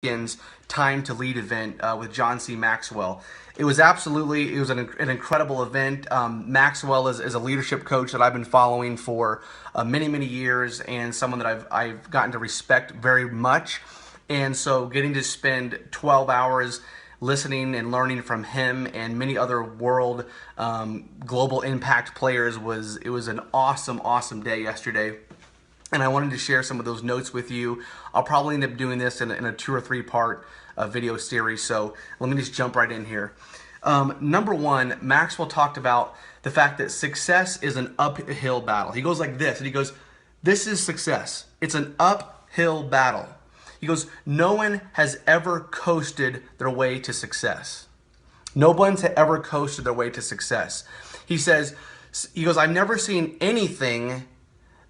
weekend's Time to Lead event with Jhon C Maxwell. It was an incredible event. Maxwell is a leadership coach that I've been following for many years, and someone that I've gotten to respect very much. And so getting to spend 12 hours listening and learning from him and many other world global impact players was an awesome day yesterday. And I wanted to share some of those notes with you. I'll probably end up doing this in a 2 or 3 part video series, so let me just jump right in here. Number one, Maxwell talked about the fact that success is an uphill battle. He goes like this, and he goes, this is success. It's an uphill battle. He goes, no one has ever coasted their way to success. No one's ever coasted their way to success. He goes, I've never seen anything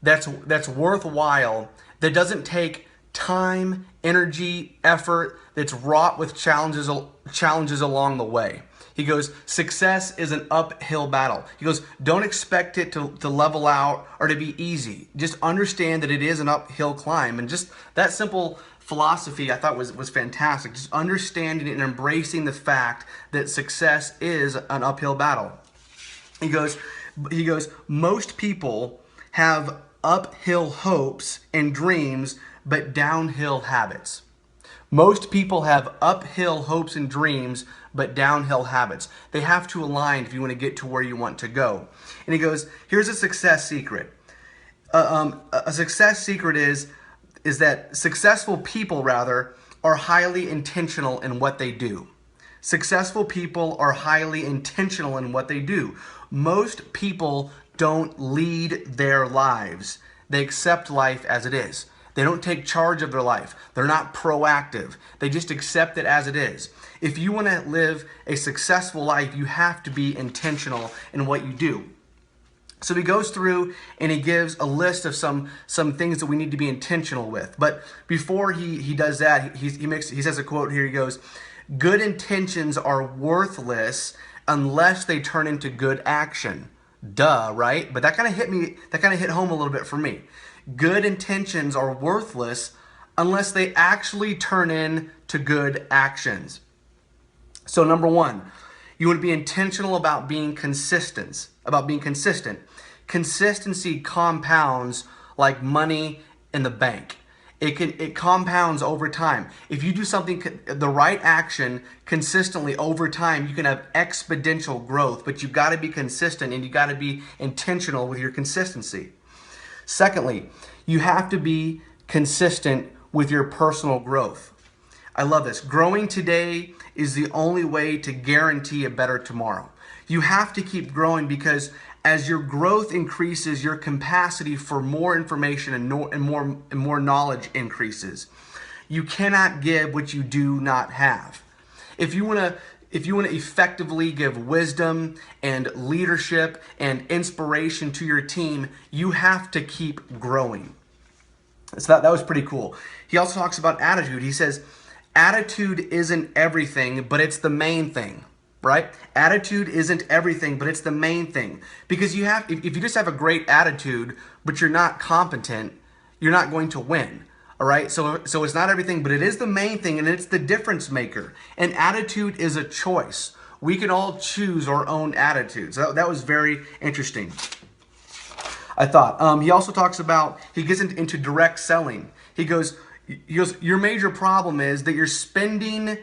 that's worthwhile, that doesn't take time, energy, effort, that's wrought with challenges along the way. He goes, success is an uphill battle. He goes, don't expect it to level out or to be easy. Just understand that it is an uphill climb. And just that simple philosophy I thought was fantastic. Just understanding and embracing the fact that success is an uphill battle. He goes, most people have uphill hopes and dreams, but downhill habits. Most people have uphill hopes and dreams, but downhill habits. They have to align if you want to get to where you want to go. And he goes, here's a success secret. A success secret is that successful people, rather, are highly intentional in what they do. Successful people are highly intentional in what they do. Most people don't lead their lives. They accept life as it is. They don't take charge of their life. They're not proactive. They just accept it as it is. If you want to live a successful life, you have to be intentional in what you do. So he goes through and he gives a list of some things that we need to be intentional with. But before he does that, he says a quote here. He goes, good intentions are worthless unless they turn into good action. Duh, right? But that kind of hit home a little bit for me. Good intentions are worthless unless they actually turn into good actions. So number one, you want to be intentional about being consistent. Consistency compounds like money in the bank. It compounds over time. If you do something, the right action consistently over time, you can have exponential growth, but you've got to be consistent and you got to be intentional with your consistency. Secondly, you have to be consistent with your personal growth. I love this. Growing today is the only way to guarantee a better tomorrow. You have to keep growing because as your growth increases, your capacity for more information and more knowledge increases. You cannot give what you do not have. If you want to effectively give wisdom and leadership and inspiration to your team, you have to keep growing. So that was pretty cool. He also talks about attitude. He says, attitude isn't everything, but it's the main thing. Right? Attitude isn't everything, but it's the main thing. Because if you just have a great attitude, but you're not competent, you're not going to win. All right? So it's not everything, but it is the main thing, and it's the difference maker. And attitude is a choice. We can all choose our own attitudes. That was very interesting, I thought. He also talks about, he gets into direct selling. He goes, your major problem is that you're spending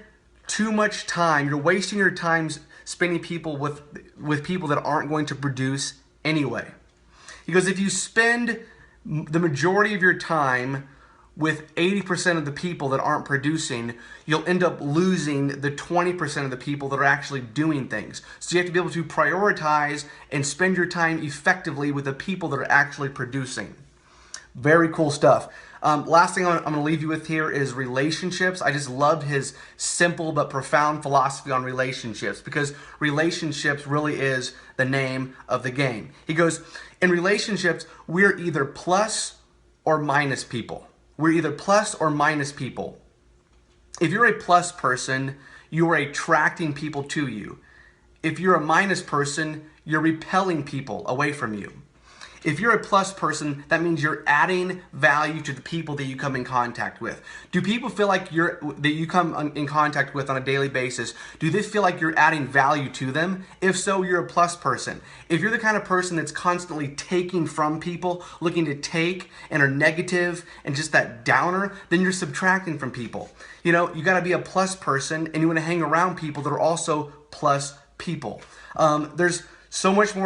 too much time. You're wasting your time spending people with people that aren't going to produce anyway. He goes, if you spend the majority of your time with 80% of the people that aren't producing, you'll end up losing the 20% of the people that are actually doing things. So you have to be able to prioritize and spend your time effectively with the people that are actually producing. Very cool stuff. Last thing I'm going to leave you with here is relationships. I just loved his simple but profound philosophy on relationships because relationships really is the name of the game. He goes, in relationships, we're either plus or minus people. We're either plus or minus people. If you're a plus person, you are attracting people to you. If you're a minus person, you're repelling people away from you. If you're a plus person, that means you're adding value to the people that you come in contact with. Do people feel like that you come in contact with on a daily basis, do they feel like you're adding value to them? If so, you're a plus person. If you're the kind of person that's constantly taking from people, looking to take, and are negative and just that downer, then you're subtracting from people. You know, you got to be a plus person, and you want to hang around people that are also plus people. There's so much more